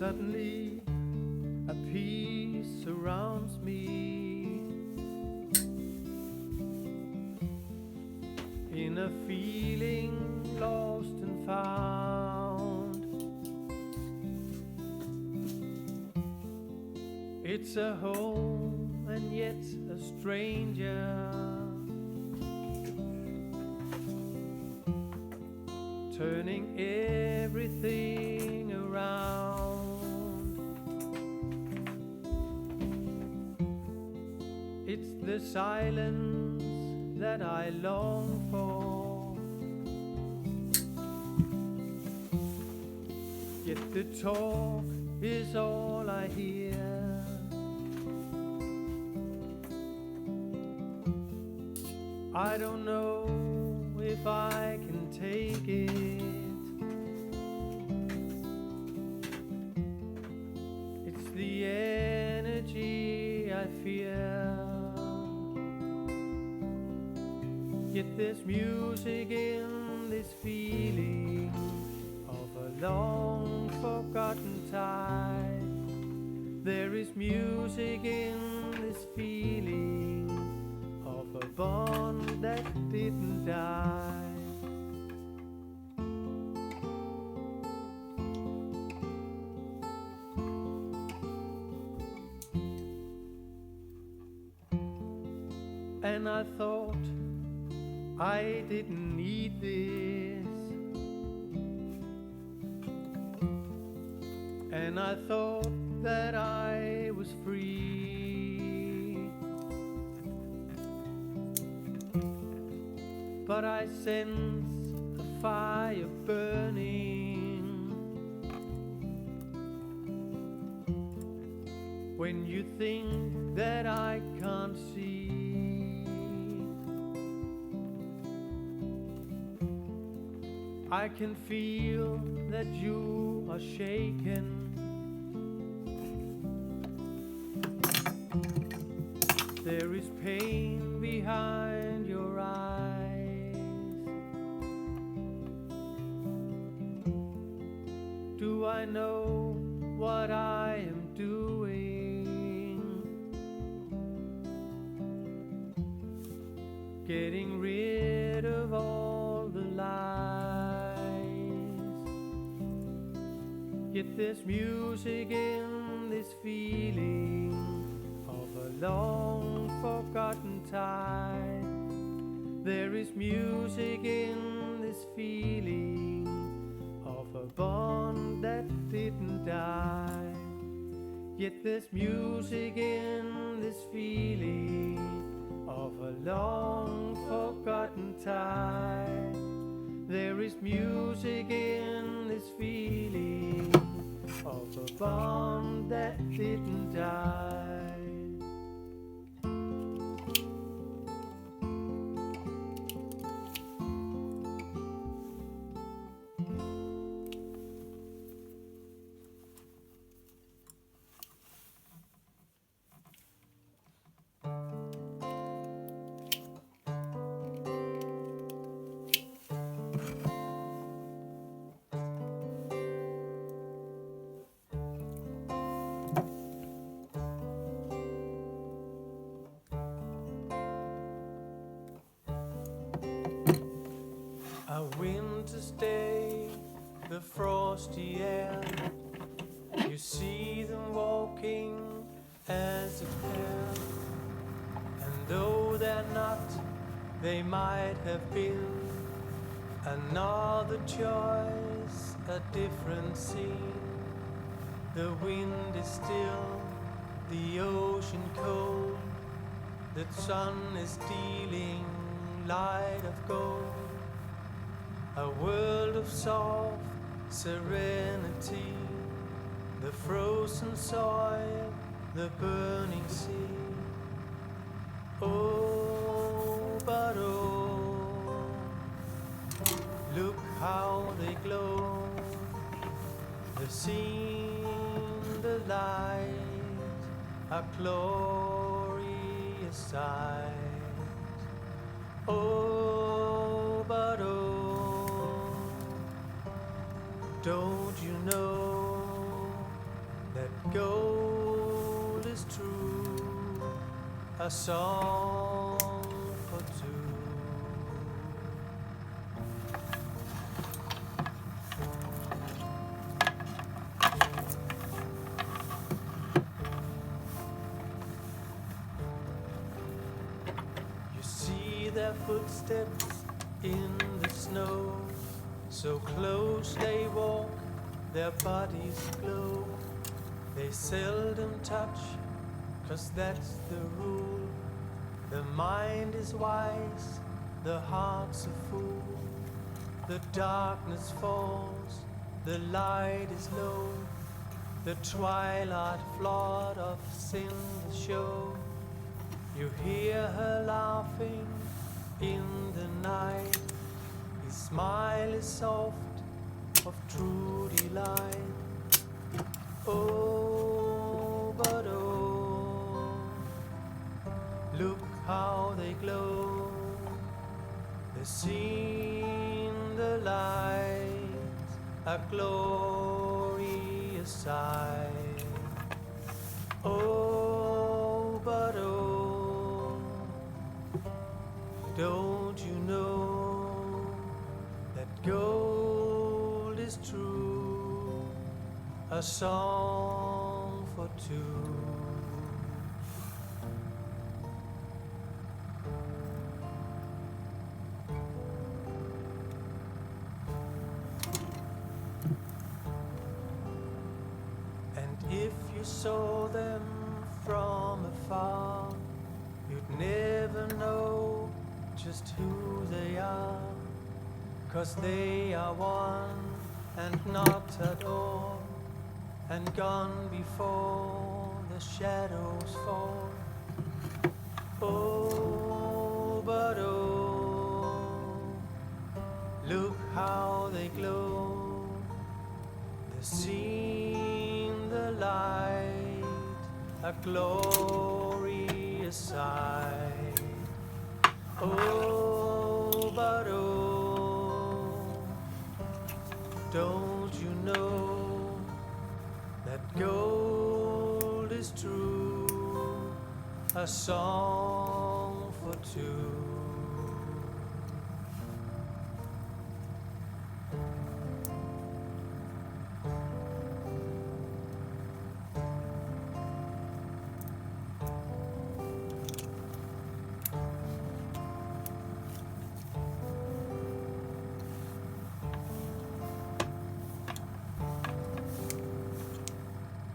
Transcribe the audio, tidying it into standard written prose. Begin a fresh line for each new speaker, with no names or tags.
Suddenly a peace surrounds me, in a feeling lost and found. It's a home and yet a stranger, turning everything around. It's the silence that I long for, yet the talk is all I hear. I don't know if I can take it. It's the energy I fear. Yet there's music in this feeling of a long forgotten tide. There is music in this feeling of a bond that didn't die. And I thought I didn't need this, and I thought that I was free, but I sense a fire burning when you think that I can't see. I can feel that you are shaken. There is pain behind your eyes. Do I know what I am doing? Getting rid of all the lies. Yet there's music in this feeling of a long forgotten tide. There is music in this feeling of a bond that didn't die. Yet there's music in this feeling of a long forgotten tide. There is music in this feeling of a bond that didn't die. A winter's day, the frosty air, you see them walking as a pair, and though they're not, they might have been another choice, a different scene. The wind is still, the ocean cold, the sun is stealing light of gold. A world of soft serenity, the frozen soil, the burning sea. Oh, but oh, look how they glow, the scene, the light, a glorious sight. Oh, but oh, don't you know that gold is true, a song for two. You see their footsteps in the snow, so close they walk, their bodies glow. They seldom touch, 'cause that's the rule. The mind is wise, the heart's a fool. The darkness falls, the light is low. The twilight flood of sin show. You hear her laughing in the night. His smile is soft, of true delight. Oh, but oh, look how they glow. They seem the light, a glorious sight. Oh, but oh, don't you know that gold is true, a song for two. And if you saw them from afar, you'd never know just who they are, 'cause they are one and not at all, and gone before the shadows fall. Oh, but oh, look how they glow. They seem the light, a glorious sight. Oh, but oh, don't you know that gold is true, a song for two.